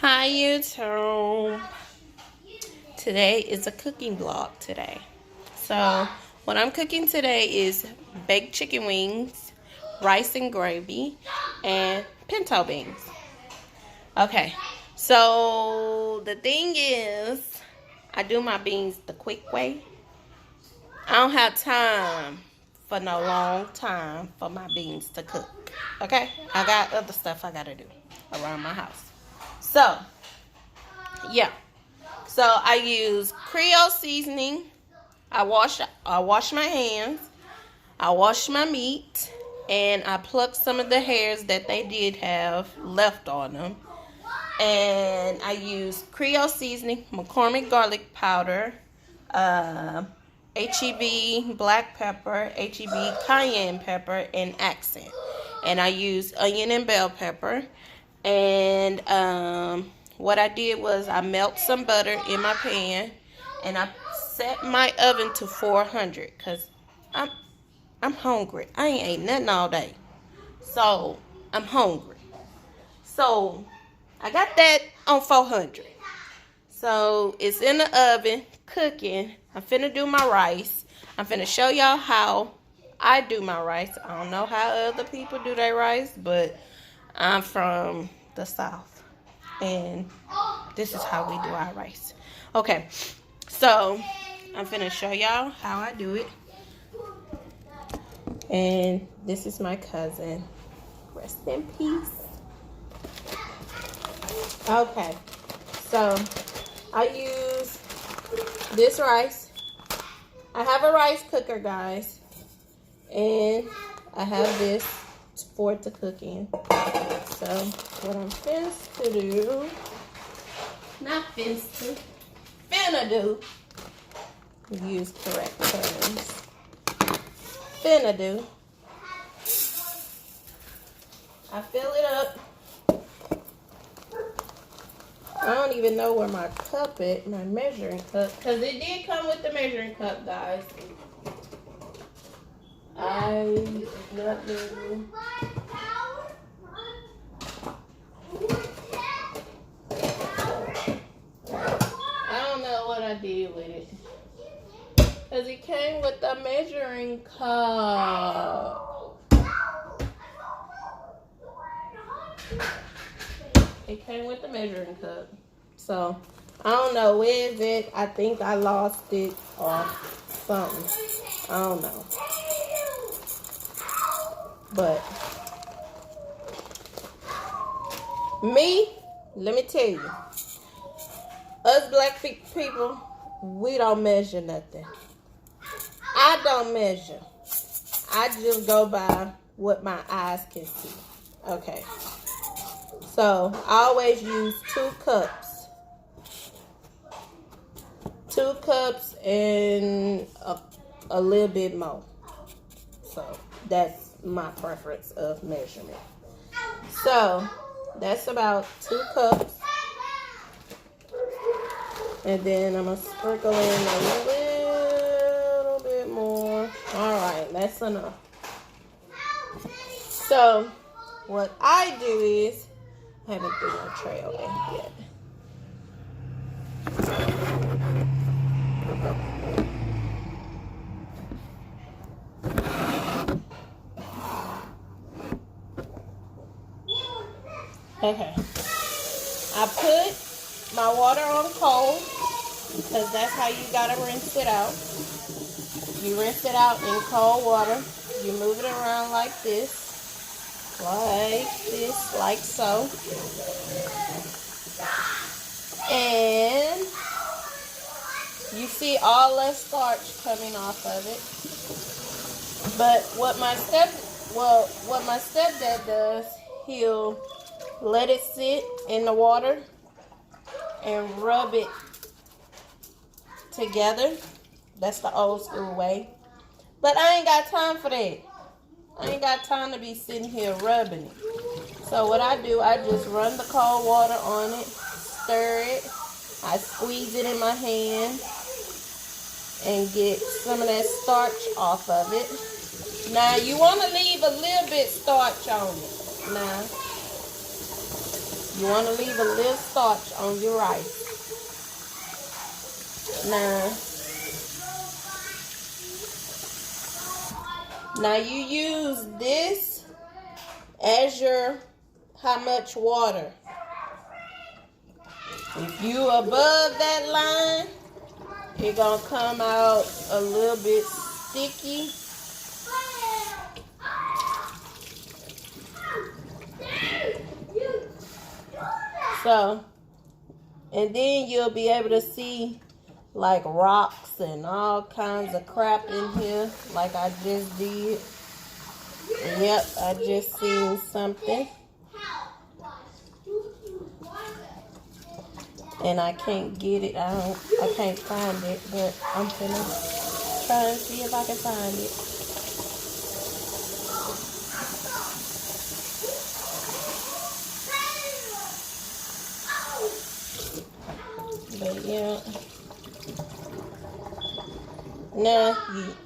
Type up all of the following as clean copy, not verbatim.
Hi YouTube. Today is a cooking vlog today. So what I'm cooking today is baked chicken wings, rice and gravy, and pinto beans. Okay, so the thing is, I do my beans the quick way. I don't have time for no long time for my beans to cook. Okay, I got other stuff I gotta do around my house. So yeah. So I use Creole seasoning. I wash my hands. I wash my meat, and I pluck some of the hairs that they did have left on them. And I use Creole seasoning, McCormick garlic powder, HEB black pepper, HEB cayenne pepper, and accent. And I use onion and bell pepper. And what I did was I melt some butter in my pan, and I set my oven to 400 because I'm hungry. I ain't ate nothing all day, so I'm hungry. So I got that on 400. So it's in the oven cooking. I'm finna do my rice. I'm finna show y'all how I do my rice. I don't know how other people do their rice, but I'm from the South, and this is how we do our rice. Okay, so I'm finna show y'all how I do it. And this is my cousin. Rest in peace. Okay, so I use this rice. I have a rice cooker, guys, and I have this for it to cook in. So what I'm finna do, finna do, use correct terms. Finna do, I fill it up. I don't even know where my cup is, my measuring cup, because it did come with the measuring cup, guys. I did not know. I don't know what I did with it, because it came with the measuring cup. It came with the measuring cup. So, I don't know. Where is it? I think I lost it or something. I don't know. But, let me tell you. Us black people, we don't measure nothing. I don't measure. I just go by what my eyes can see. Okay. So, I always use 2 cups. 2 cups and a little bit more. So, that's my preference of measurement. So, that's about 2 cups. And then I'm going to sprinkle in a little bit more. Alright, that's enough. So, what I do is, I haven't threw my tray away yet. Okay. I put my water on cold because that's how you gotta rinse it out. You rinse it out in cold water. You move it around like this. Like so. And you see all that starch coming off of it. But what my stepdad does, he'll let it sit in the water and rub it together. That's the old school way. But I ain't got time for that. I ain't got time to be sitting here rubbing it. So what I do, I just run the cold water on it, stir it, I squeeze it in my hand and get some of that starch off of it. Now you want to leave a little bit starch on it. Now You want to leave a little starch on your rice. Now you use this as your how much water. If you above that line, it's gonna come out a little bit sticky. So, and then you'll be able to see like rocks and all kinds of crap in here, like I just did. Yep, I just seen something. And I can't get it. I can't find it, but I'm gonna try and see if I can find it. But yeah. Now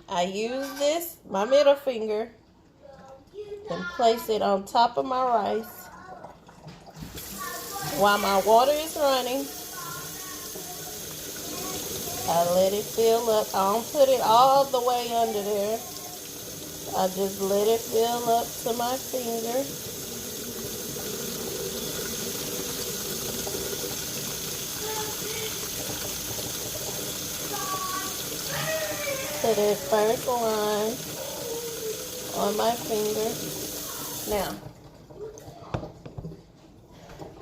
I use this, my middle finger, and place it on top of my rice while my water is running. I let it fill up. I don't put it all the way under there. I just let it fill up to my finger. To the first line on my finger.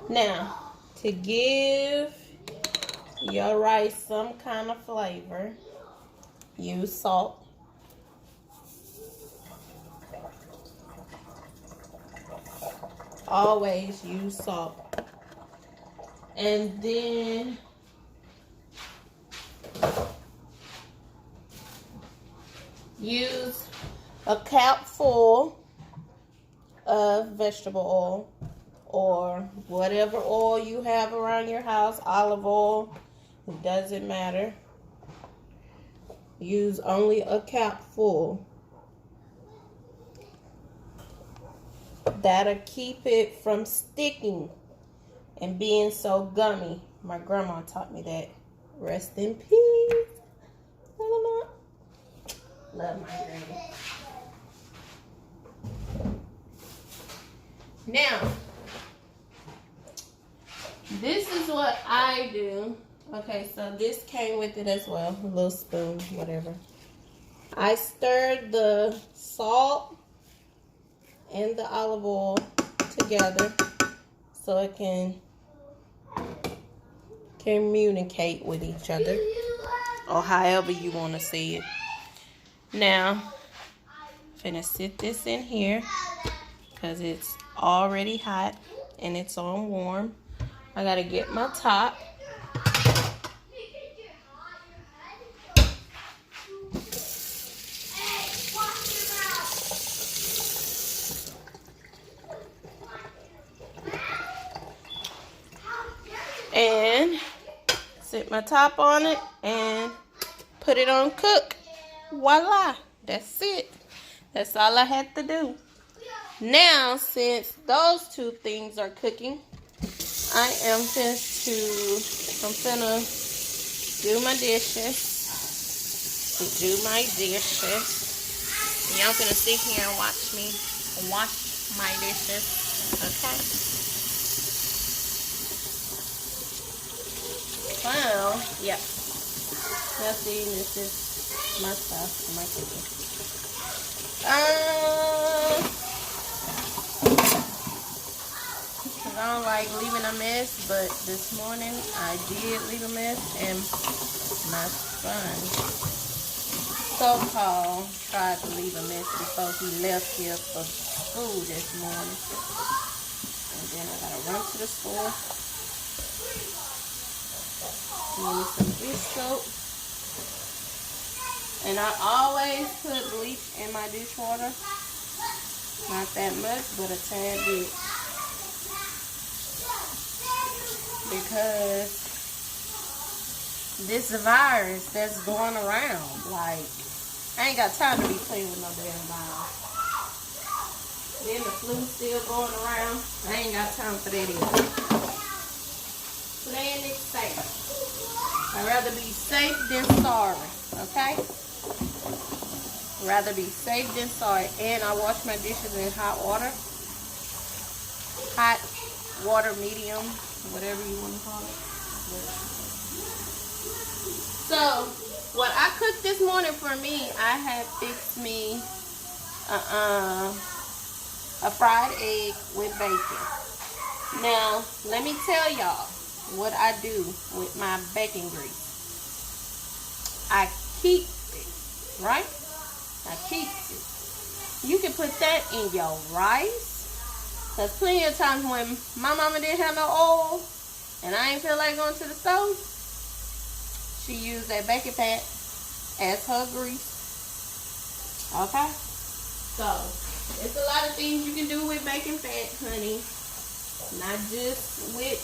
Now, to give your rice some kind of flavor, use salt. Always use salt. And then use a cup full of vegetable oil or whatever oil you have around your house, olive oil, it doesn't matter. Use only a cup full. That'll keep it from sticking and being so gummy. My grandma taught me that. Rest in peace. Love my granny. Now, this is what I do. Okay, so this came with it as well. A little spoon, whatever. I stirred the salt and the olive oil together so it can communicate with each other, or however you want to say it. Now, I'm finna sit this in here because it's already hot and it's on warm. I gotta get my top. And sit my top on it and put it on cook. Voila, that's it. That's all I had to do. Now, since those two things are cooking, I am finna do my dishes. Y'all gonna sit here and watch me wash my dishes, okay? Well, yep. Now see, this is my stuff, my cooking. I don't like leaving a mess, but this morning I did leave a mess, and my son so-called tried to leave a mess before he left here for school this morning. And then I gotta run to the store, give me some dish soap. And I always put bleach in my dishwater. Not that much, but a tad bit. Because this virus that's going around, like, I ain't got time to be playing with no damn virus. Then the flu still going around. I ain't got time for that either. I'd rather be safe than sorry, okay? Rather be safe than sorry. And I wash my dishes in hot water. Hot water, medium, whatever you want to call it. So, what I cooked this morning for me, I had fixed me a fried egg with bacon. Now, let me tell y'all what I do with my bacon grease. I keep it, right? I keep it. You can put that in your rice. Because plenty of times when my mama didn't have no oil and I ain't feel like going to the stove, she used that bacon fat as her grease. Okay? So, it's a lot of things you can do with bacon fat, honey. Not just with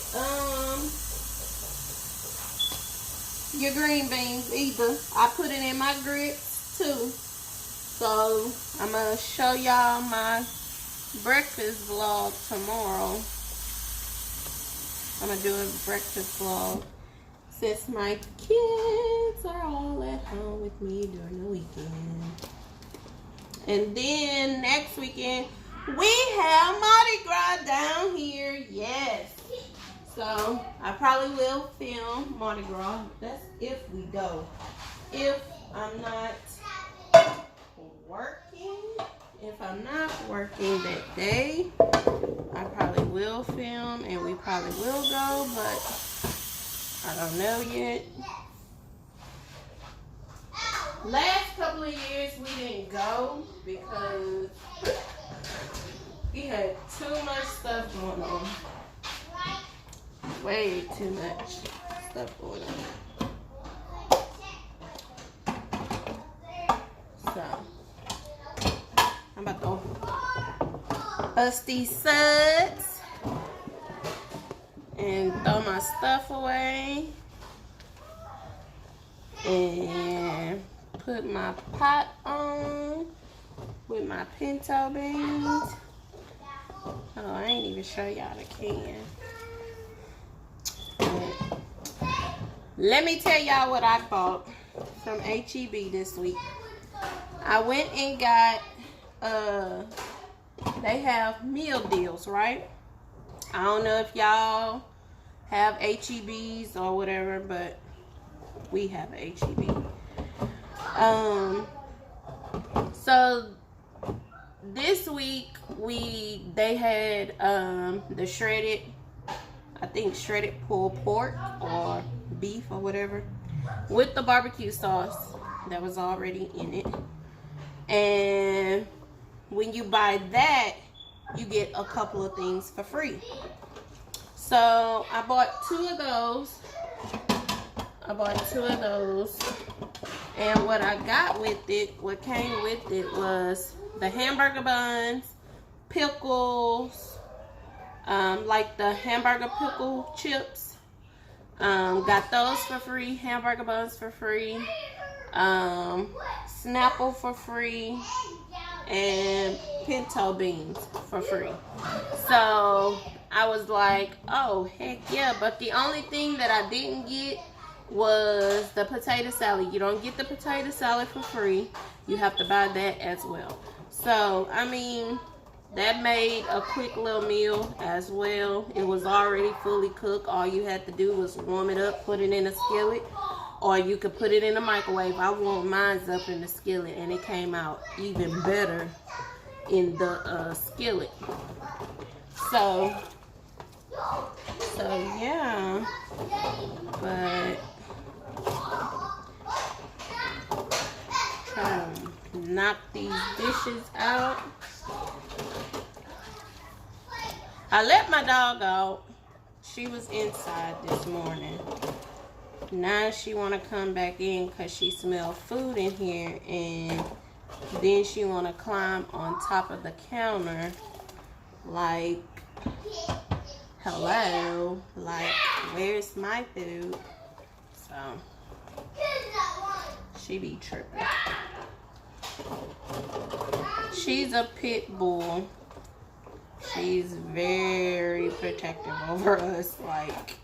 your green beans either. I put it in my grits too. So I'm gonna show y'all my breakfast vlog tomorrow. I'm gonna do a breakfast vlog since my kids are all at home with me during the weekend. And then next weekend we have Mardi Gras down here, yes. So I probably will film Mardi Gras. That's if we go. If I'm not working that day, I probably will film and we probably will go, but I don't know yet. Last couple of years we didn't go because we had too much stuff going on. Way too much stuff going on. So, I'm about to bust these suds and throw my stuff away. And put my pot on with my pinto beans. Oh, I ain't even show y'all the can. But let me tell y'all what I bought from H-E-B this week. I went and got, they have meal deals, right? I don't know if y'all have H-E-Bs or whatever, but we have H-E-B. So this week they had the shredded, I think shredded pulled pork or beef or whatever with the barbecue sauce that was already in it. And when you buy that, you get a couple of things for free. So I bought two of those. And what I got with it, what came with it was the hamburger buns, pickles, like the hamburger pickle chips. Got those for free, hamburger buns for free, Snapple for free, and pinto beans for free. So I was like, oh, heck yeah. But the only thing that I didn't get was the potato salad. You don't get the potato salad for free. You have to buy that as well. So, I mean, that made a quick little meal as well. It was already fully cooked. All you had to do was warm it up, put it in a skillet, or you could put it in a microwave. I warmed mine up in the skillet, and it came out even better in the skillet. So yeah. But trying to knock these dishes out. I let my dog out. She was inside this morning. Now she want to come back in because she smelled food in here, and then she want to climb on top of the counter like, hello, like, where's my food? So she be tripping. She's a pit bull. She's very protective over us. Like,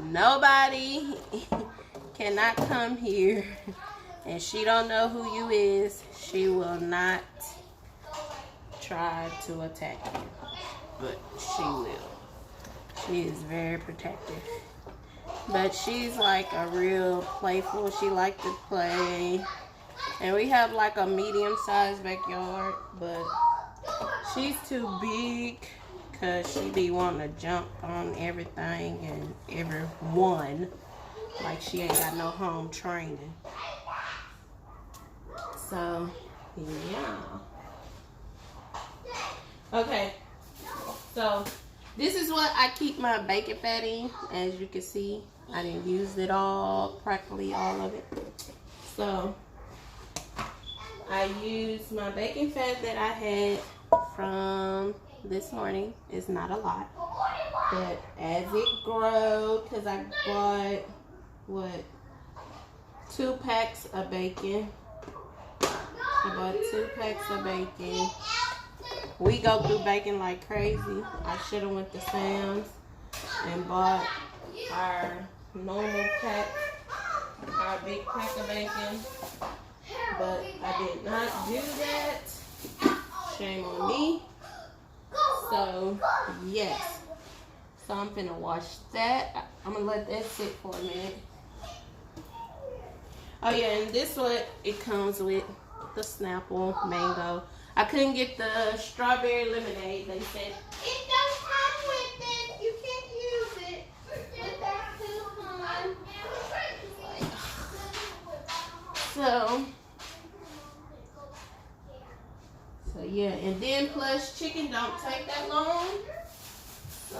nobody cannot come here and she don't know who you is, she will not try to attack you. But she will. She is very protective. But she's like a real playful. She like to play. And we have like a medium-sized backyard, but she's too big because she be wanting to jump on everything and everyone. Like she ain't got no home training. So, yeah. Okay. So, this is what I keep my bacon fat in. As you can see, I didn't use it all, practically all of it. So, I used my bacon fat that I had from this morning. It's not a lot. But as it grows, because I bought, what, 2 packs of bacon. I bought 2 packs of bacon. We go through bacon like crazy. I should have went to Sam's and bought our normal pack, our big pack of bacon. But I did not do that. Shame on me. So, yes. So I'm finna wash that. I'm gonna let that sit for a minute. Oh yeah, and this what it comes with. The Snapple mango. I couldn't get the strawberry lemonade. They said it don't come with it. You can't use it. But that's too fun. So yeah, and then plus chicken don't take that long. So.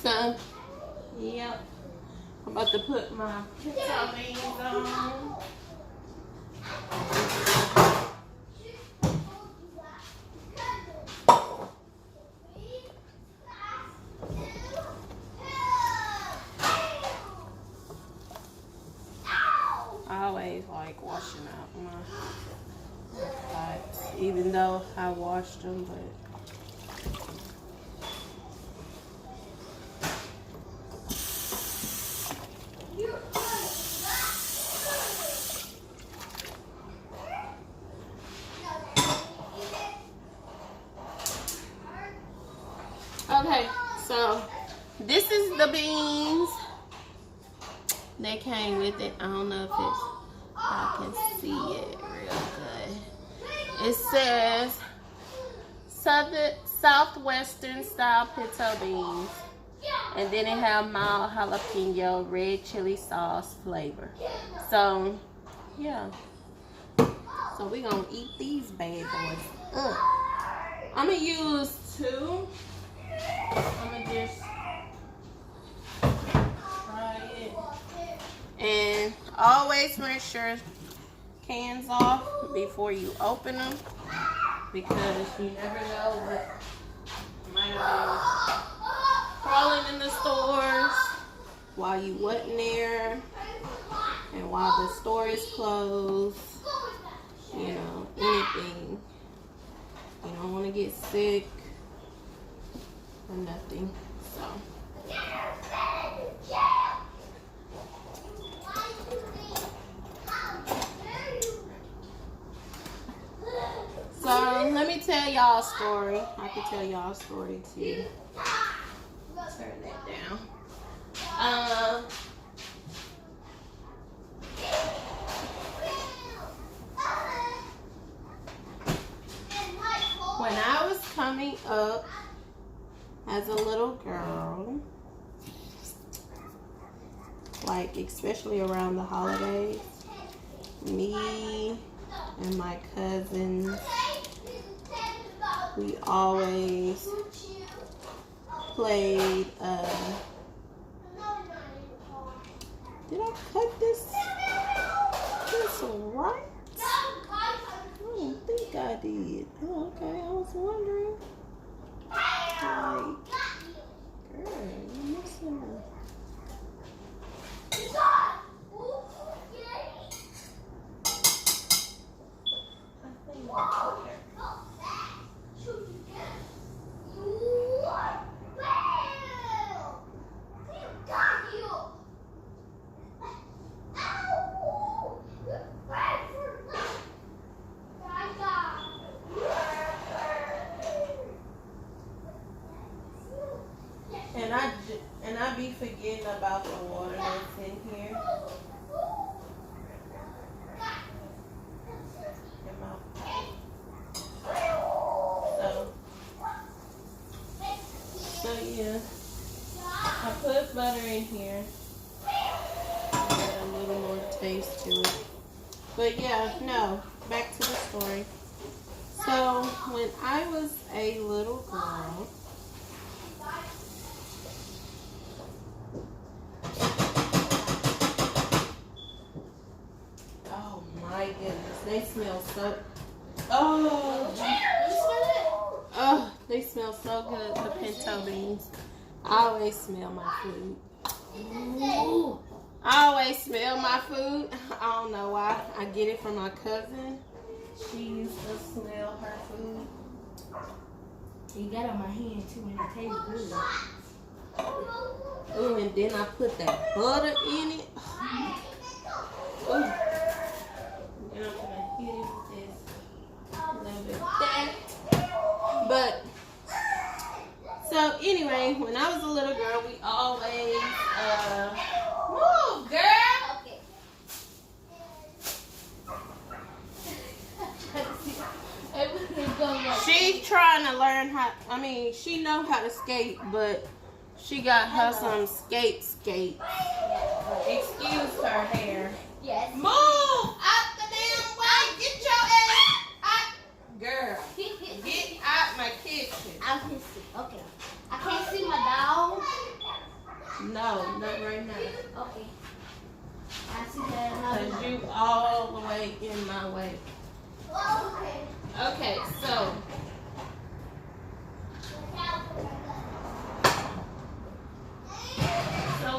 So, yep. I'm about to put my pizza beans on. I always like washing out my pots, even though I washed them, but okay, so this is the beans that came with it. I don't know if I can see it real good. It says Southwestern style pinto beans. And then it have mild jalapeno red chili sauce flavor. So, yeah. So we gonna eat these bad boys up. I'm gonna use 2. I'm gonna just try it. And always make sure cans off before you open them, because you never know what might be crawling in the stores while you wasn't there and while the store is closed. You know, anything. You don't want to get sick or nothing. So let me tell y'all a story. I can tell y'all a story too. Turn that down. When I was coming up as a little girl, like especially around the holidays, me and my cousins, we always played, did I cut this right? I don't think I did. Oh, okay, I was wondering. Like, girl, you missing her. And I be forgetting about the water that's in here. In my pot. So yeah, I put butter in here. Add a little more taste to it. But yeah, no, back to the story. So when I was a little girl, oh my goodness, they smell so, they smell so good, the pinto beans. I always smell my food. I always smell my food. I don't know why. I get it from my cousin. She used to smell her food. You got on my hand too and it tastes good. Oh, and then I put that butter in it. Oh. Then I'm gonna hit it with this. A little bit of that. But so anyway, when I was a little girl, we always move, girl. Okay. She trying to learn how. I mean, she know how to skate, but she got her some skates. Excuse her hair. Yes. Move out the damn way. Get your ass out, girl. Get out my kitchen. I'm pissy. Okay. I can't see my dog. No, not right now. Okay. I see that another Cause one. you all the way in my way. Okay. Okay, so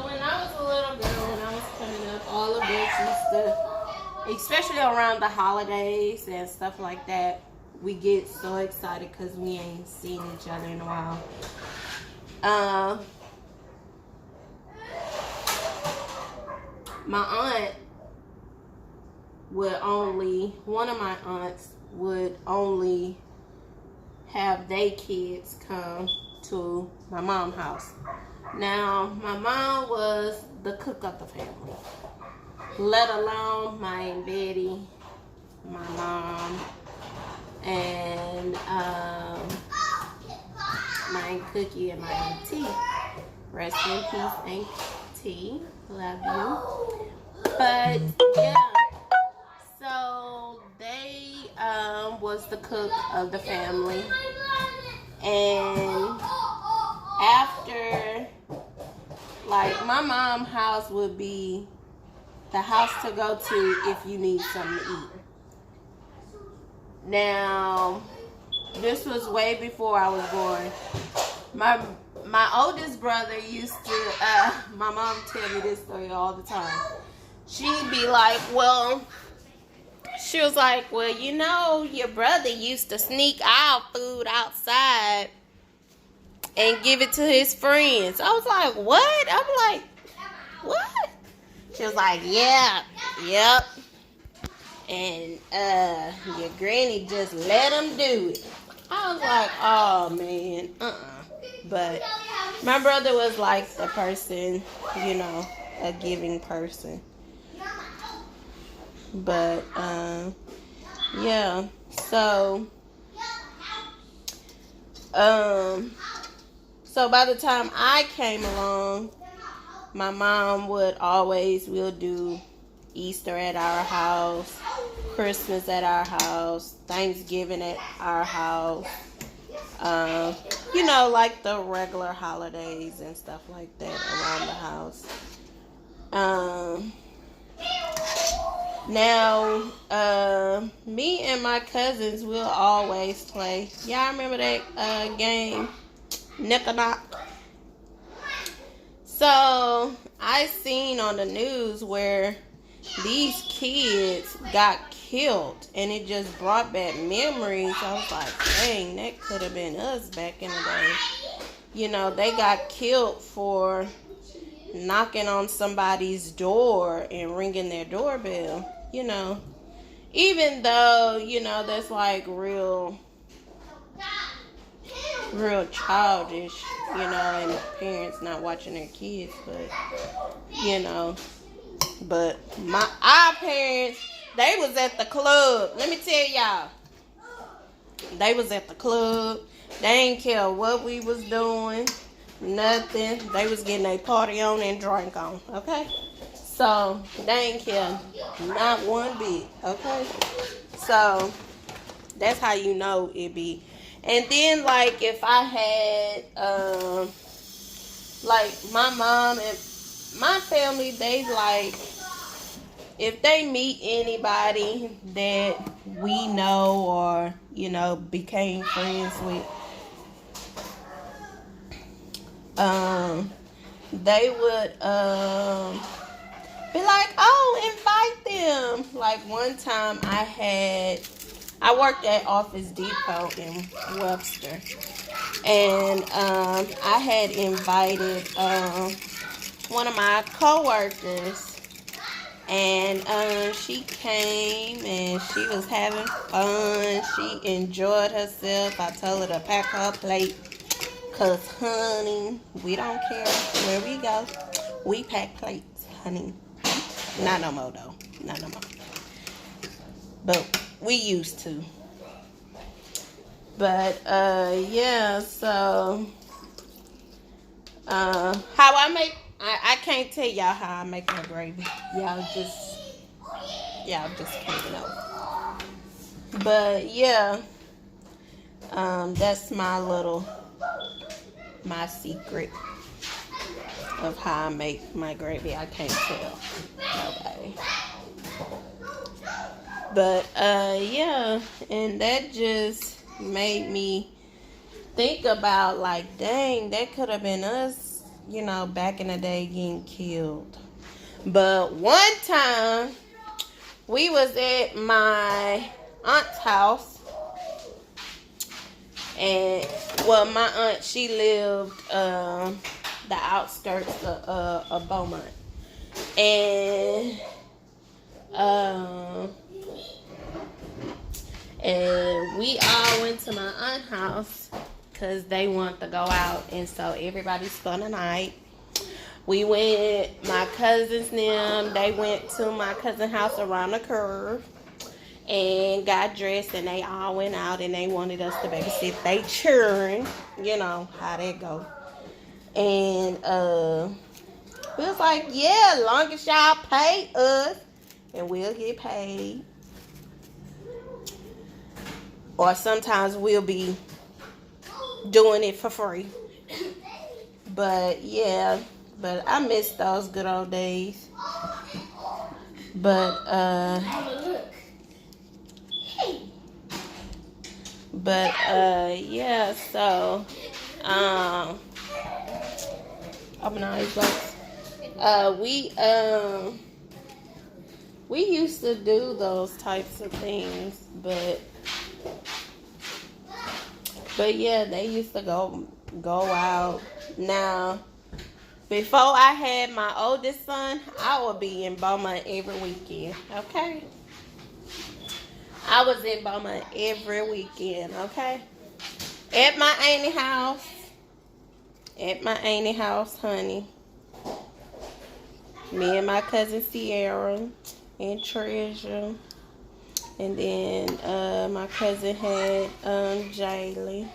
when I was a little girl, when I was coming up, all of this used to, especially around the holidays and stuff like that, we get so excited because we ain't seen each other in a while. My aunt would only, one of my aunts would only have they kids come to my mom's house. Now, my mom was the cook of the family, let alone my Aunt Betty, my mom, and my Aunt Cookie and my Aunt T. Rest in peace, Aunt T. Love you. But yeah, so they was the cook of the family, and after, like, my mom's house would be the house to go to if you need something to eat. Now, this was way before I was born. My oldest brother used to, my mom tell me this story all the time. She'd be like, she was like, well, you know, your brother used to sneak our food outside and give it to his friends. I was like, what? I'm like, what? She was like, yeah, yep. And your granny just let him do it. I was like, oh, man, But My brother was like the person, you know, a giving person. But, yeah. So, so by the time I came along, my mom will do Easter at our house, Christmas at our house, Thanksgiving at our house. You know, like the regular holidays and stuff like that around the house. Now, me and my cousins will always play. Y'all remember that game, Nick or Knock? So, I seen on the news where these kids got killed, and it just brought back memories. I was like, dang, that could have been us back in the day. You know, they got killed for knocking on somebody's door and ringing their doorbell. You know, even though, you know, that's like real childish, you know, and parents not watching their kids, but, you know, but our parents, they was at the club. Let me tell y'all, they was at the club. They ain't care what we was doing, nothing. They was getting a party on and drink on, okay? So, they ain't care not one bit, okay? So, that's how you know it be. And then, like, if I had, like, my mom and my family, they, like, if they meet anybody that we know or, you know, became friends with, they would, be like, oh, invite them. Like, one time I worked at Office Depot in Webster, and I had invited one of my coworkers, and she came and she was having fun. She enjoyed herself. I told her to pack her plate, cause honey, we don't care where we go, we pack plates, honey. Not no more though, not no more. But we used to. But yeah, so how I make, I can't tell y'all how I make my gravy. Y'all just can't know. But yeah, that's my secret of how I make my gravy. I can't tell nobody. But yeah, and that just made me think about, like, dang, that could have been us, you know, back in the day getting killed. But one time we was at my aunt's house, and well, my aunt, she lived the outskirts of Beaumont, and we all went to my aunt's house because they want to go out, and so everybody spent the night. We went, my cousins them, they went to my cousin's house around the curve and got dressed, and they all went out, and they wanted us to babysit they children. You know how that go. And we was like, yeah, long as y'all pay us, and we'll get paid. Or sometimes we'll be doing it for free. But yeah, but I miss those good old days. But yeah, so open all these lights. We used to do those types of things, but yeah, they used to go out. Now, before I had my oldest son, I would be in Beaumont every weekend, okay? I was in Beaumont every weekend, okay? At my auntie house, at my auntie house, honey. Me and my cousin Sierra and Treasure. And then my cousin had Jaylee.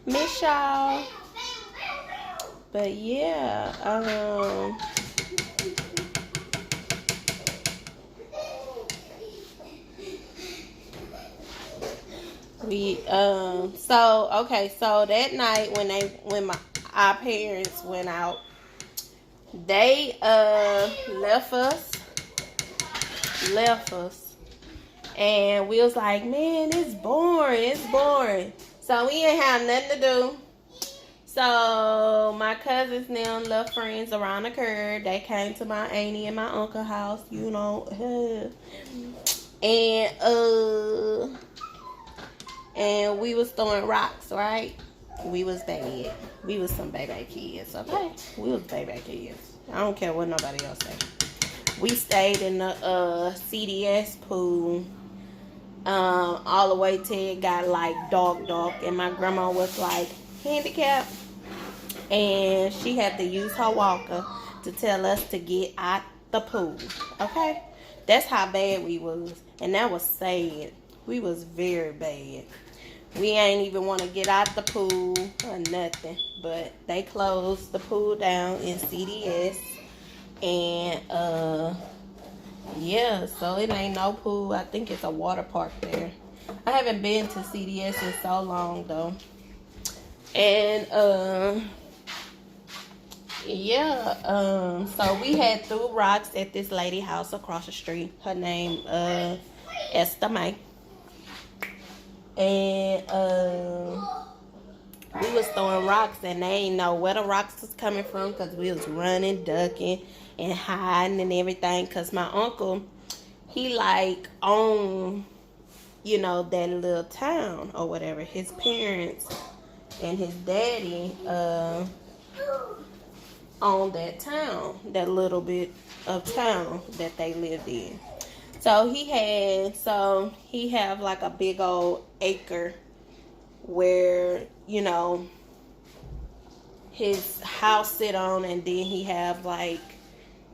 Miss y'all. But yeah, so that night when our parents went out, they left us, and we was like, man, it's boring. So we ain't have nothing to do. So my cousins now little friends around the curve, they came to my auntie and my uncle house, you know, and we was throwing rocks, right? We was bad. We was some baby kids, okay? We was baby kids. I don't care what nobody else say. We stayed in the CDS pool all the way till it got like dark, and my grandma was like handicapped, and she had to use her walker to tell us to get out the pool, okay? That's how bad we was, and that was sad. We was very bad. We ain't even want to get out the pool or nothing, but they closed the pool down in CDS, and yeah, so it ain't no pool. I think it's a water park there. I haven't been to CDS in so long though. And yeah, so we had threw rocks at this lady house across the street. Her name Esther May. And we was throwing rocks, and they ain't know where the rocks was coming from, because we was running, ducking, and hiding and everything. Because my uncle, he like owned, you know, that little town or whatever. His parents and his daddy owned that town, that little bit of town that they lived in. So he have like a big old acre where, you know, his house sit on, and then he have like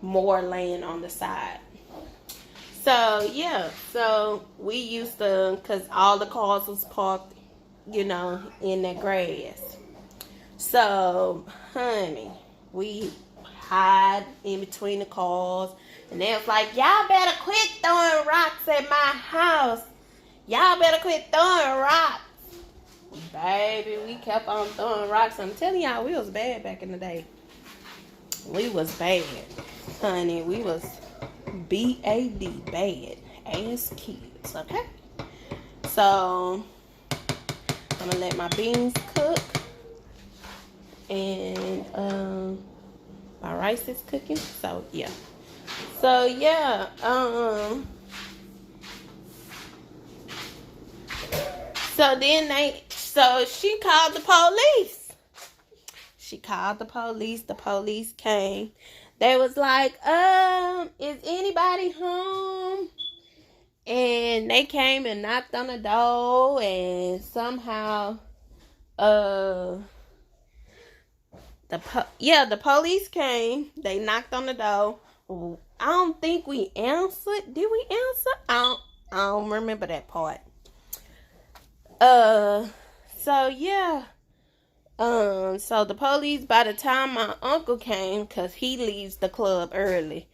more land on the side. So yeah, so we used to, cause all the cars was parked, you know, in that grass. So honey, we hide in between the cars. And they was like, y'all better quit throwing rocks at my house. Y'all better quit throwing rocks. Baby, we kept on throwing rocks. I'm telling y'all, we was bad back in the day. We was bad. Honey, we was B-A-D, bad ass kids, okay? So, I'm going to let my beans cook. And my rice is cooking. So, yeah. So yeah, so she called the police. The police came. They was like, is anybody home? And they came and knocked on the door, and somehow, the police came. They knocked on the door. I don't think we answered. Did we answer? I don't remember that part. So yeah. So the police, by the time my uncle came, cause he leaves the club early,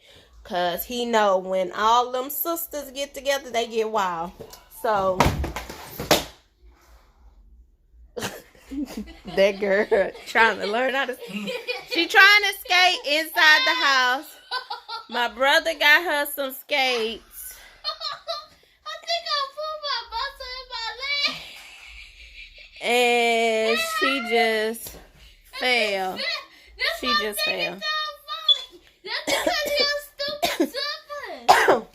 cause he know when all them sisters get together, they get wild. So that girl trying to learn how to. She trying to skate inside the house. My brother got her some skates. I think I put my muscle in my leg. And she just fell. She just fell. That's because you're stupid slippers.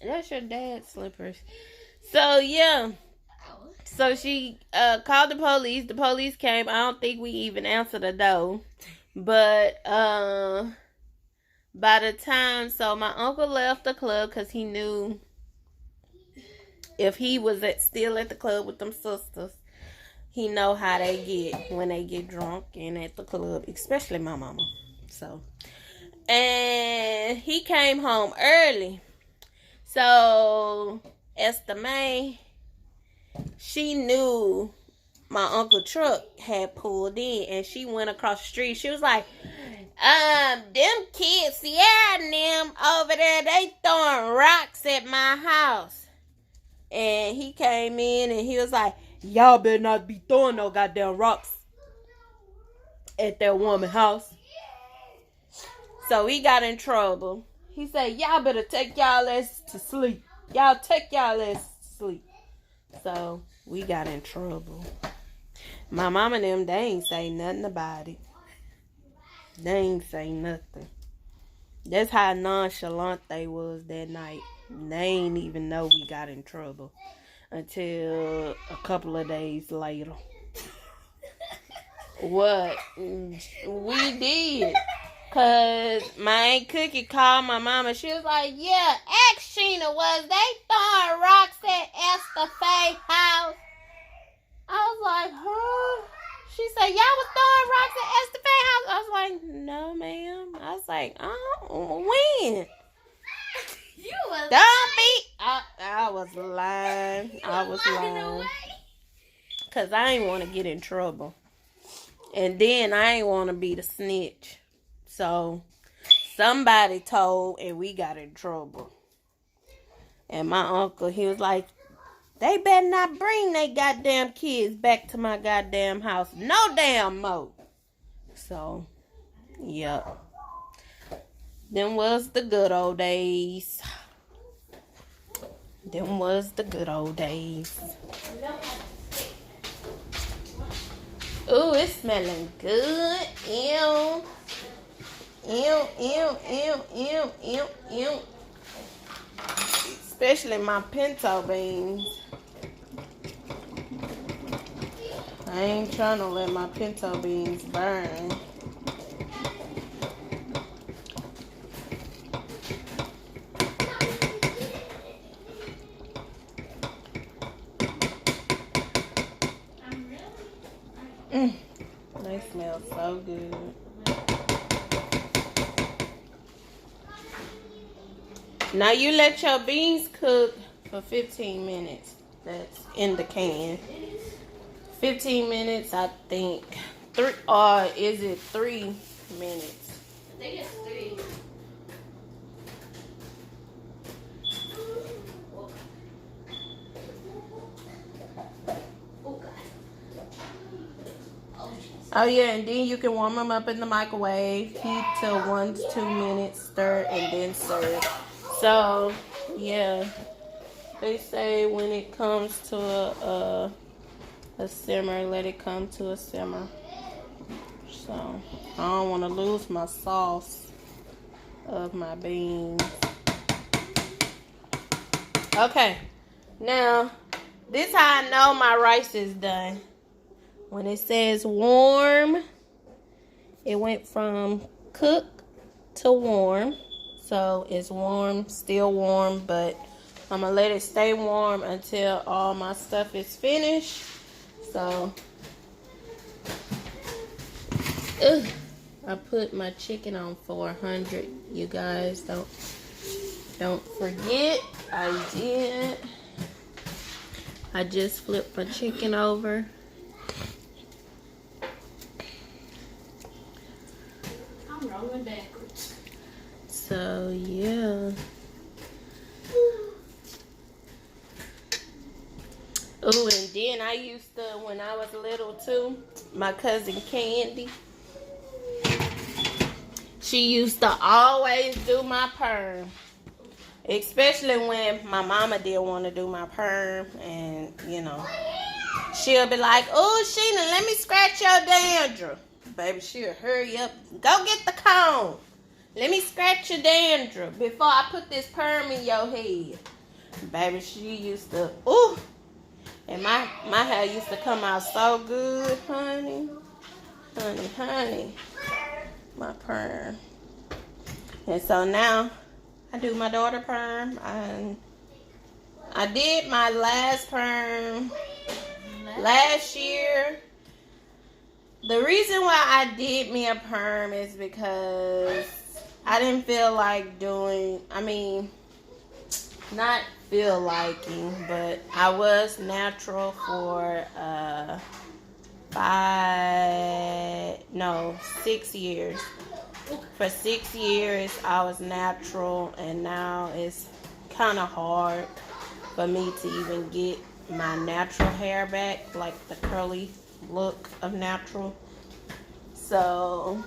That's your dad's slippers. So, yeah. So she called the police. The police came. I don't think we even answered the door. But by the time, so my uncle left the club because he knew if he was still at the club with them sisters, he know how they get when they get drunk and at the club, especially my mama. So, and he came home early. So, Esther May, she knew my uncle truck had pulled in, and she went across the street. She was like, them kids, Sierra and them over there, they throwing rocks at my house. And he came in and he was like, y'all better not be throwing no goddamn rocks at that woman's house. So he got in trouble. He said, y'all better take y'all ass to sleep. Y'all take y'all ass to sleep. So we got in trouble. My mama and them, they ain't say nothing about it. They ain't say nothing. That's how nonchalant they was that night. They ain't even know we got in trouble until a couple of days later. What? We did. Because my Aunt Cookie called my mama. She was like, yeah, ask Sheena, was they throwing rocks at Esther Faye's house? I was like, huh? She said, y'all was throwing rocks at Esther Faye's house? I was like, no, ma'am. I was like, when? You was Don't be. I was lying. I was lying. Because I ain't want to get in trouble. And then I ain't want to be the snitch. So somebody told and we got in trouble. And my uncle, he was like, they better not bring they goddamn kids back to my goddamn house. No damn more. So, yep. Them was the good old days. Them was the good old days. Ooh, it's smelling good. Ew. Ew, ew, ew, ew, ew, ew. Especially my pinto beans. I ain't trying to let my pinto beans burn. They smell so good. Now you let your beans cook for 15 minutes. That's in the can. 15 minutes, I think. Is it 3 minutes? I think it's 3. Oh yeah, and then you can warm them up in the microwave. Heat till 1 to 2 minutes. Stir and then serve. So yeah, they say when it comes to a simmer, let it come to a simmer. So I don't want to lose my sauce of my beans. Okay, now this how I know my rice is done. When it says warm, it went from cook to warm. So it's warm, still warm, but I'm going to let it stay warm until all my stuff is finished. So, I put my chicken on 400. You guys don't forget, I did. I just flipped my chicken over. I'm rolling backwards. So, yeah. Oh, and then I used to, when I was little too, my cousin Candy, she used to always do my perm. Especially when my mama didn't want to do my perm. And, you know, she'll be like, oh, Sheena, let me scratch your dandruff. Baby, she'll hurry up. Go get the comb. Let me scratch your dandruff before I put this perm in your head. Baby, she used to, ooh. And my hair used to come out so good, honey. Honey. My perm. And so now, I do my daughter perm. I did my last perm last year. The reason why I did me a perm is because I didn't feel like doing, not feel liking, but I was natural for 6 years. For 6 years, I was natural, and now it's kind of hard for me to even get my natural hair back, like the curly look of natural. So,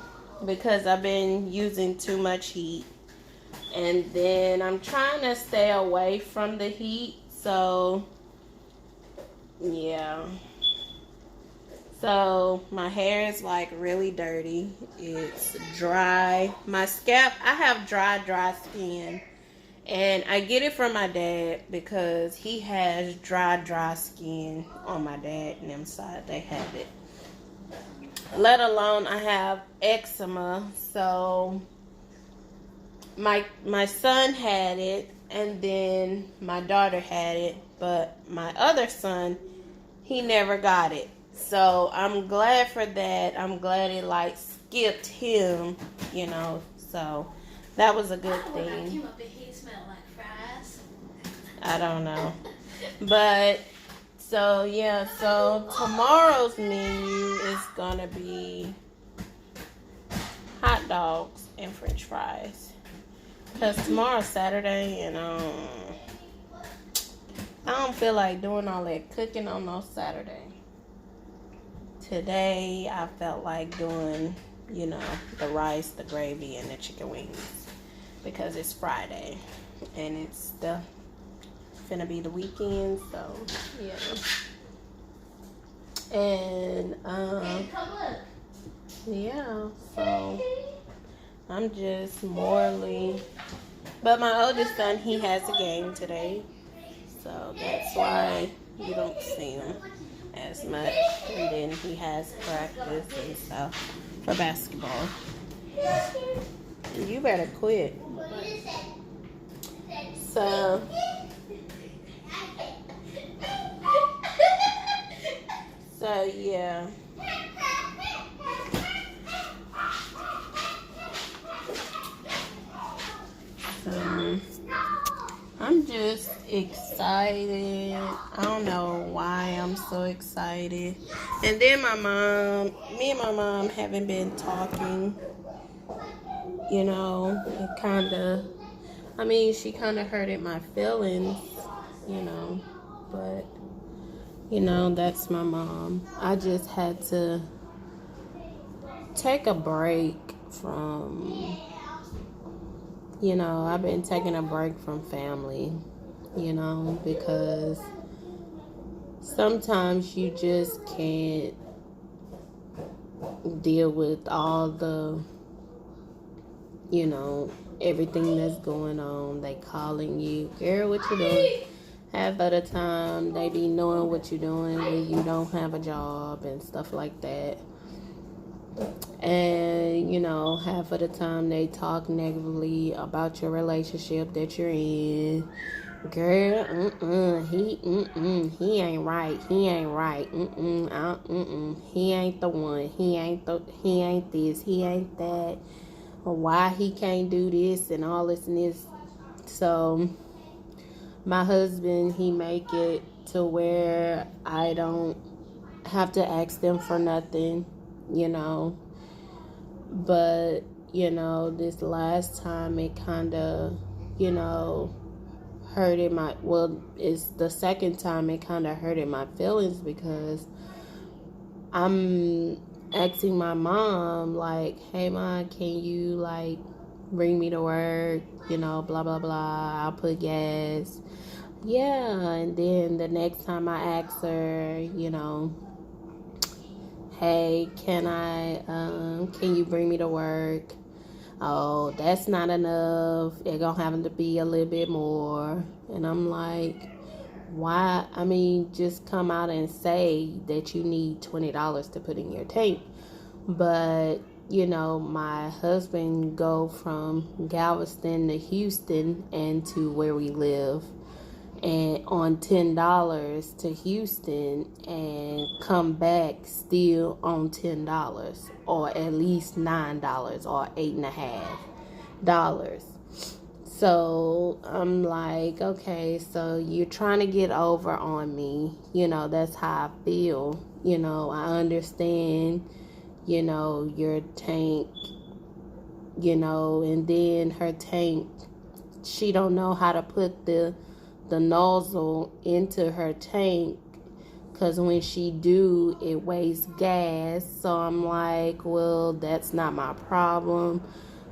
because I've been using too much heat, and then I'm trying to stay away from the heat, so yeah. So my hair is like really dirty. It's dry. My scalp, I have dry skin. And I get it from my dad because he has dry skin on my dad and them side. They have it. Let alone I have eczema. So my son had it, and then my daughter had it. But my other son, he never got it. So I'm glad for that. I'm glad it like skipped him, you know. So that was a good thing. When I came up, he smelled like fries. I don't know. But so yeah, so tomorrow's menu is gonna be hot dogs and French fries. Cause tomorrow's Saturday, and I don't feel like doing all that cooking on no Saturday. Today, I felt like doing, the rice, the gravy, and the chicken wings. Because it's Friday. And it's finna be the weekend, so, yeah. And, yeah, so, I'm just morally... But my oldest son, he has a game today. So, that's why you don't see him as much, and then he has practice and stuff for basketball. You better quit. So yeah. I'm just excited. I don't know why I'm so excited. And then me and my mom haven't been talking. It she kind of hurted my feelings, but, that's my mom. I just had to take a break from... I've been taking a break from family, because sometimes you just can't deal with all the, everything that's going on. They calling you, girl, what you doing? Half of the time, they be knowing what you're doing when you don't have a job and stuff like that. And, half of the time they talk negatively about your relationship that you're in. Girl, he ain't right. He ain't right. He ain't the one. He ain't this. He ain't that. Or why he can't do this and all this and this. So, my husband, he make it to where I don't have to ask them for nothing, But, this last time it kind of, hurted it's the second time it kind of hurted my feelings, because I'm asking my mom, like, hey, Mom, can you, like, bring me to work, blah, blah, blah, I'll put gas. Yeah, and then the next time I ask her, hey, can you bring me to work? Oh, that's not enough. It's gonna have to be a little bit more. And I'm like, why? Just come out and say that you need $20 to put in your tank. But, my husband go from Galveston to Houston and to where we live. and on $10 to Houston and come back still on $10 or at least $9 or $8.50. So I'm like, okay, so you're trying to get over on me. That's how I feel. I understand, your tank, and then her tank, she don't know how to put the nozzle into her tank, because when she do, it wastes gas. So I'm like, well, that's not my problem.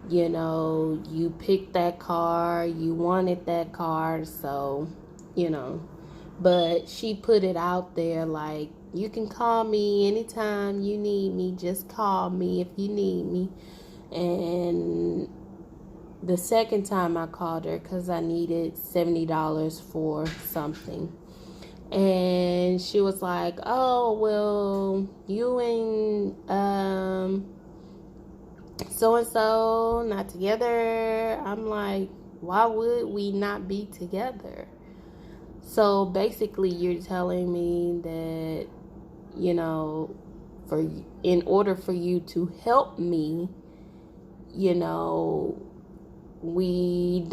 You picked that car, you wanted that car, so, but she put it out there like, you can call me anytime you need me, just call me if you need me. And the second time I called her, because I needed $70 for something, and she was like, oh, well, you and so-and-so not together. I'm like, why would we not be together? So basically you're telling me that, in order for you to help me, we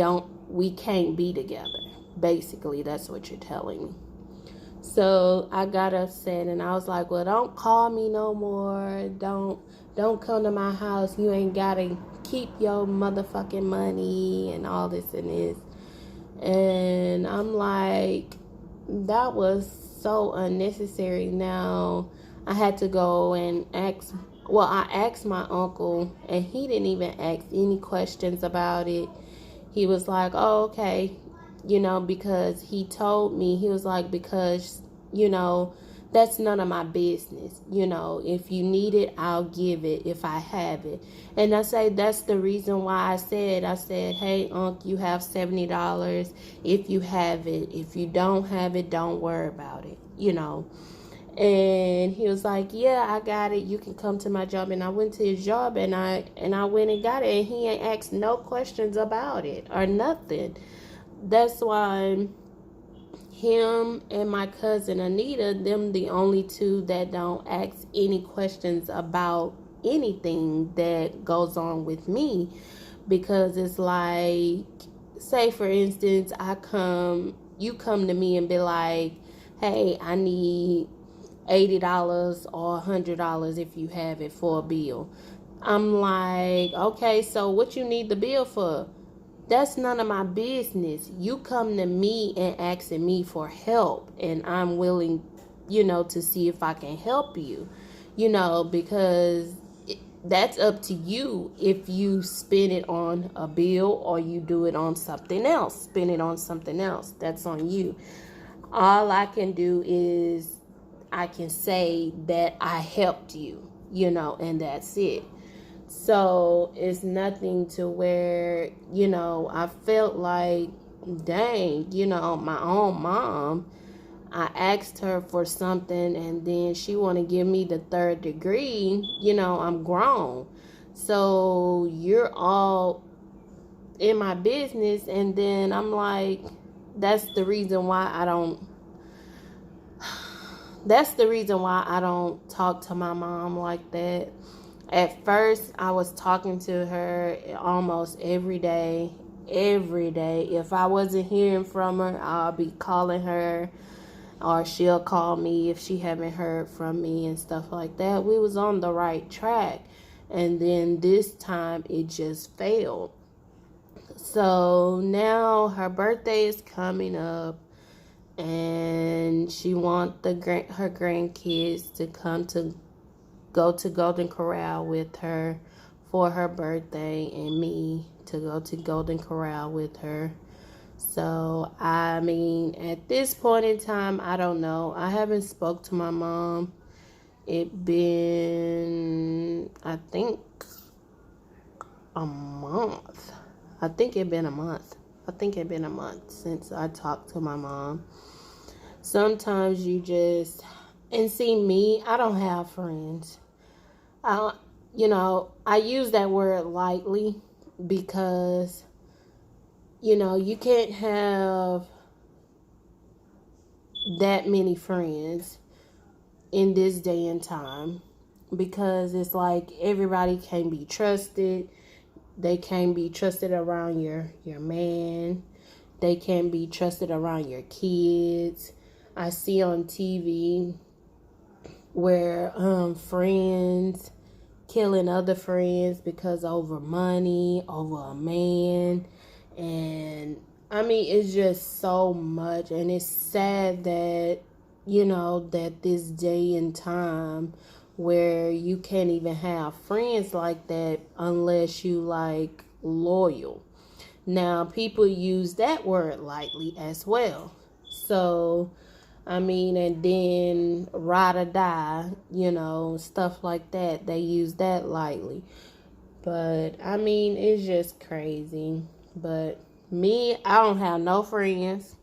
can't be together. Basically, that's what you're telling me. So I got upset and I was like, well, don't call me no more. Don't come to my house. You ain't gotta keep your motherfucking money and all this and this. And I'm like, that was so unnecessary. Now I had to go and ask. Well, I asked my uncle, and he didn't even ask any questions about it. He was like, oh, okay, because he told me, he was like, because, that's none of my business. If you need it, I'll give it if I have it. And I say, that's the reason why I said, hey, Unc, you have $70 if you have it. If you don't have it, don't worry about it, And he was like, yeah, I got it. You can come to my job. And I went to his job and I went and got it. And he ain't asked no questions about it or nothing. That's why him and my cousin Anita, them the only two that don't ask any questions about anything that goes on with me. Because it's like, say for instance, you come to me and be like, hey, I need $80 or $100 if you have it for a bill. I'm like, okay, so what you need the bill for? That's none of my business. You come to me and asking me for help, and I'm willing, to see if I can help you, because that's up to you if you spend it on a bill or you do it on something else. Spend it on something else. That's on you. All I can do is I can say that I helped you, and that's it. So it's nothing to where, I felt like, dang, my own mom, I asked her for something and then she want to give me the third degree. I'm grown. So you're all in my business. And then I'm like, that's the reason why I don't talk to my mom like that. At first, I was talking to her almost every day. If I wasn't hearing from her, I'll be calling her, or she'll call me if she haven't heard from me and stuff like that. We was on the right track. And then this time, it just failed. So now her birthday is coming up, and she wants her grandkids to go to Golden Corral with her for her birthday, and me to go to Golden Corral with her. So, I mean, at this point in time, I don't know. I haven't spoke to my mom. It been, I think, a month. I think it been a month since I talked to my mom. Sometimes you just, and see me, I don't have friends. I use that word lightly because, you can't have that many friends in this day and time, because it's like everybody can be trusted. They can't be trusted around your man. They can't be trusted around your kids. I see on TV where friends killing other friends because over money, over a man. And I mean, it's just so much, and it's sad that, you know, that this day and time where you can't even have friends like that unless you like loyal. Now, people use that word lightly as well. So, I mean, and then ride or die, you know, stuff like that. They use that lightly. But, I mean, it's just crazy. But me, I don't have no friends.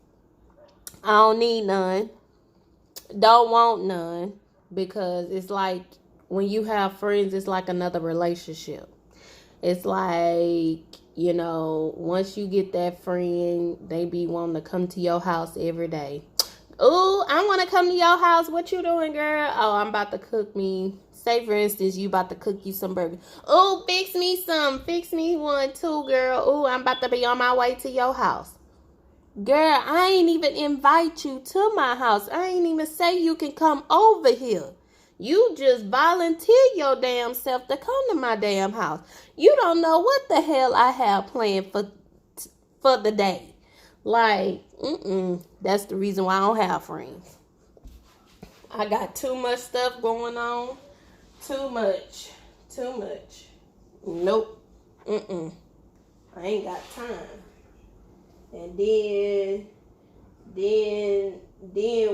I don't need none. Don't want none. Because it's like when you have friends, it's like another relationship. It's like, you know, once you get that friend, they be wanting to come to your house every day. Oh, I want to come to your house. What you doing, girl? Oh, I'm about to cook me. Say, for instance, you about to cook you some burgers. Oh, fix me some. Fix me one too, girl. Oh, I'm about to be on my way to your house. Girl, I ain't even invite you to my house. I ain't even say you can come over here. You just volunteer your damn self to come to my damn house. You don't know what the hell I have planned for the day. Like, that's the reason why I don't have friends. I got too much stuff going on. Too much. Nope. I ain't got time. And then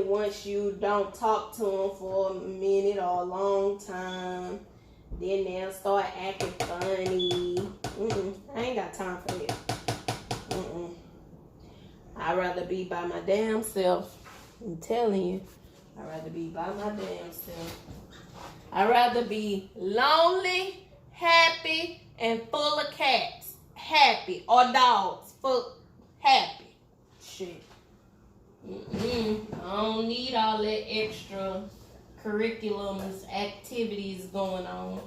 once you don't talk to them for a minute or a long time, then they'll start acting funny. I ain't got time for that. I'd rather be by my damn self. I'm telling you, I'd rather be by my damn self. I'd rather be lonely, happy, and full of cats. Happy. Or dogs. Full happy. Shit. I don't need all that extra curriculums, activities going on.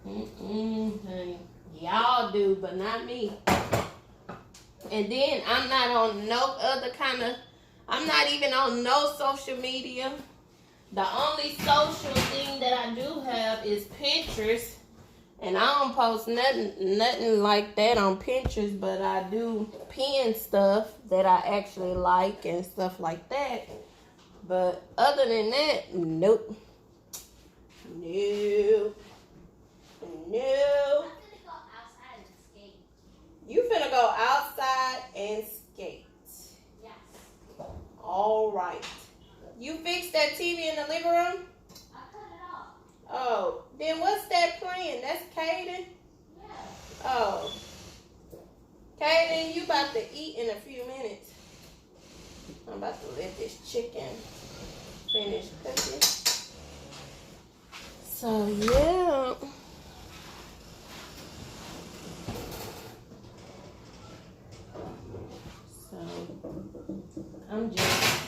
Honey. Y'all do, but not me. And then I'm not on no other kind of, I'm not even on no social media. The only social thing that I do have is Pinterest. And I don't post nothing like that on Pinterest, but I do pin stuff that I actually like and stuff like that. But other than that, nope. Nope. Nope. You finna go outside and skate. Yes. All right. You fixed that TV in the living room? I cut it off. Oh, then what's that playing? That's Kaden? Yeah. Oh. Kaden, you about to eat in a few minutes. I'm about to let this chicken finish cooking. So, yeah. So, I'm just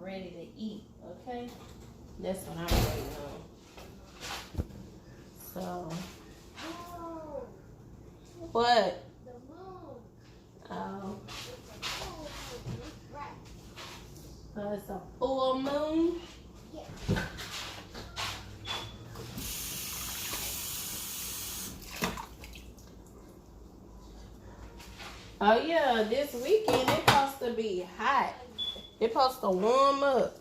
ready to eat, okay? That's what I'm waiting on. So, Oh, what? the moon. Oh, Right. so it's a full moon? Yeah. Oh, yeah, this weekend it's supposed to be hot. It's supposed to warm up.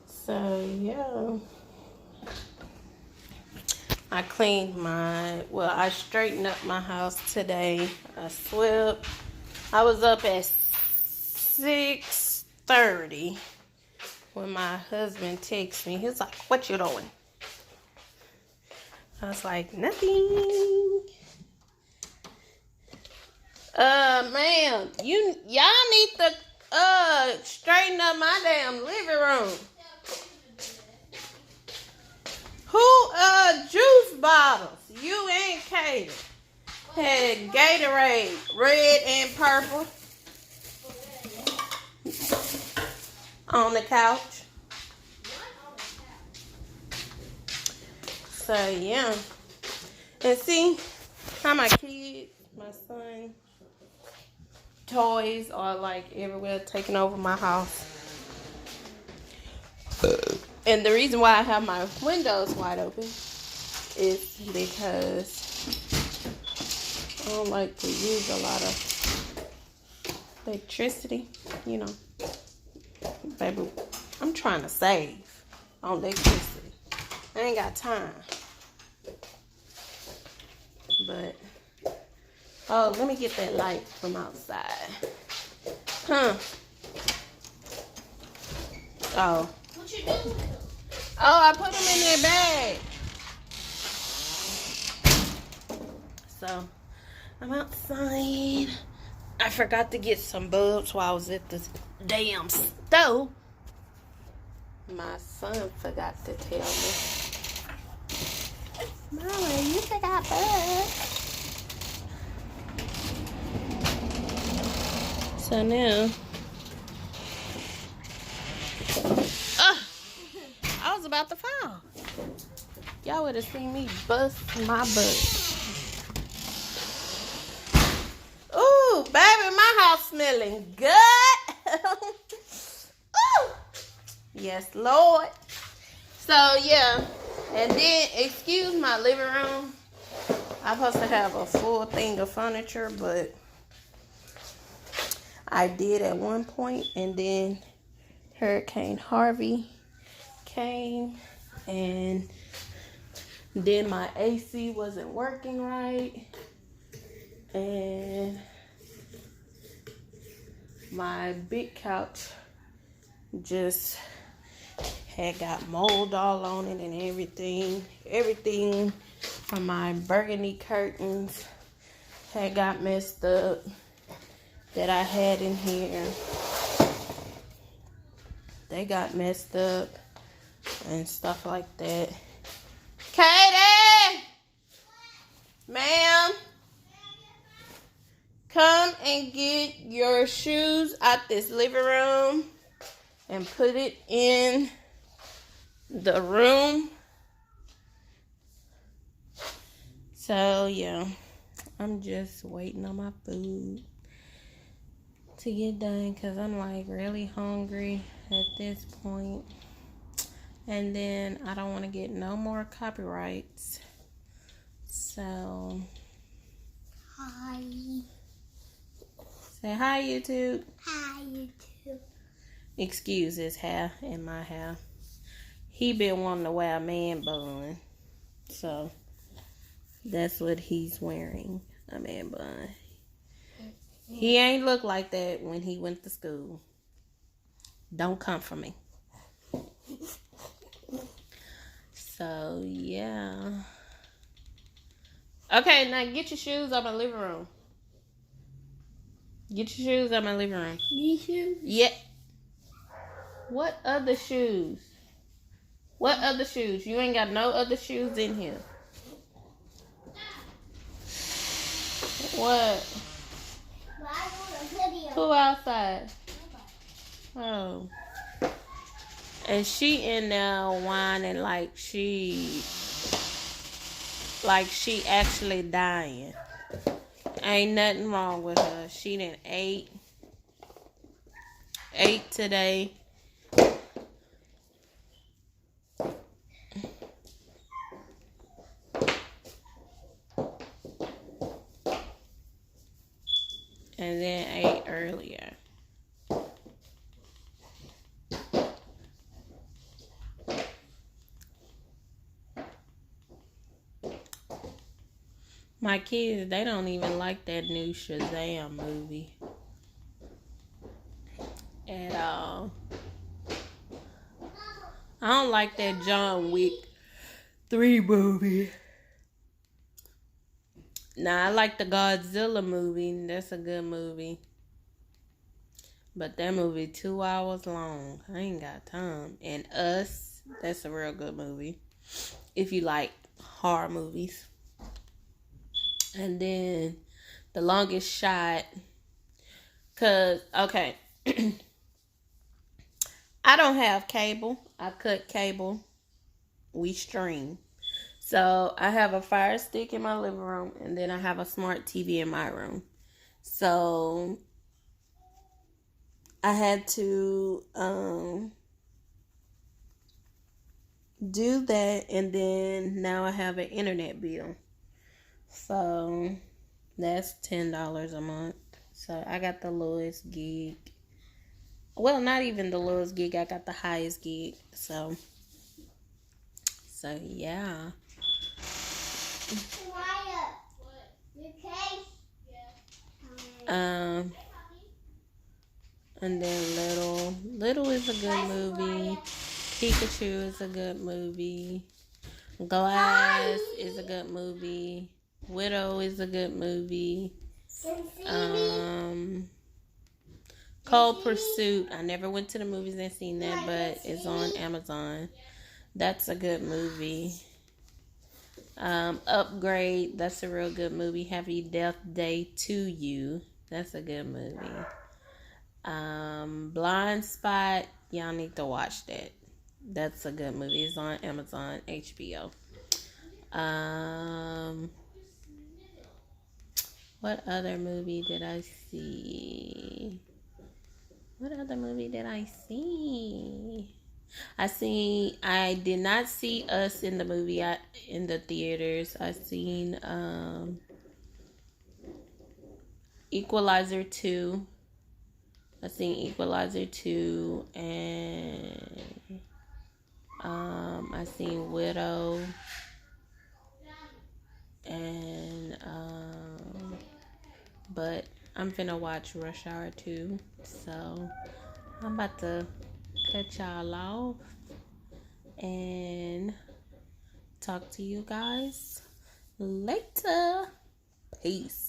So, yeah. I cleaned I straightened up my house today. I swept. I was up at 6:30 when my husband texted me. He was like, "What you doing?" I was like, "Nothing." Ma'am, y'all need to straighten up my damn living room. Who juice bottles? You ain't Kaden. Had Gatorade, red and purple. on the couch. So yeah. And see how my kids, my son, toys are like everywhere, taking over my house. And the reason why I have my windows wide open is because I don't like to use a lot of electricity, you know. Baby, I'm trying to save on electricity. I ain't got time. But, oh, let me get that light from outside. Huh. Oh. What you doing? Oh, I put them in their bag. So, I'm outside. I forgot to get some bulbs while I was at the damn stove. My son forgot to tell me. Mama, you forgot bulbs. So now, I was about to fall. Y'all would have seen me bust my butt. Ooh, baby, my house smelling good. Ooh. Yes, Lord. So, yeah. And then, excuse my living room. I'm supposed to have a full thing of furniture, but I did at one point. And then Hurricane Harvey came. And then my AC wasn't working right. And my big couch just had got mold all on it and everything. Everything from my burgundy curtains had got messed up that I had in here. They got messed up and stuff like that. Katie! Ma'am? Come and get your shoes out this living room and put it in the room. So, yeah, I'm just waiting on my food to get done because I'm like really hungry at this point. And then I don't want to get no more copyrights. So, Hi. say hi, YouTube. Hi, YouTube. Excuse his hair and my hair. He been wanting to wear a man bun. So, that's what he's wearing. A man bun. He ain't look like that when he went to school. Don't come for me. So, yeah. Okay, now get your shoes out my living room. Get your shoes out my living room. These shoes? Yeah. What other shoes? What other shoes? You ain't got no other shoes in here. What? Who outside? Oh. And she in there whining like she actually dying. Ain't nothing wrong with her. She done ate today. And then ate earlier. My kids, they don't even like that new Shazam movie at all. I don't like that John Wick 3 movie. Nah, I like the Godzilla movie. That's a good movie. But that movie 2 hours long. I ain't got time. And Us, that's a real good movie. If you like horror movies. And then The Longest Shot. Cause, okay. I I don't have cable. I cut cable. We stream. So I have a Fire Stick in my living room, and then I have a smart TV in my room. So I had to do that, and then now I have an internet bill. So that's $10 a month. So I got the lowest gig. Well, not even the lowest gig. I got the highest gig. So yeah. Um, and then Little is a good movie. Pikachu is a good movie. Glass is a good movie. Widow is a good movie. Cold Pursuit. I never went to the movies and seen that, but it's on Amazon. That's a good movie. Upgrade. That's a real good movie. Happy Death Day to You. That's a good movie. Blind Spot. Y'all need to watch that. That's a good movie. It's on Amazon, HBO. What other movie did I see? I did not see Us in the movie in the theaters. I seen Equalizer 2. And I seen Widow, and but I'm finna watch Rush Hour 2. So I'm about to cut y'all off and talk to you guys later. Peace.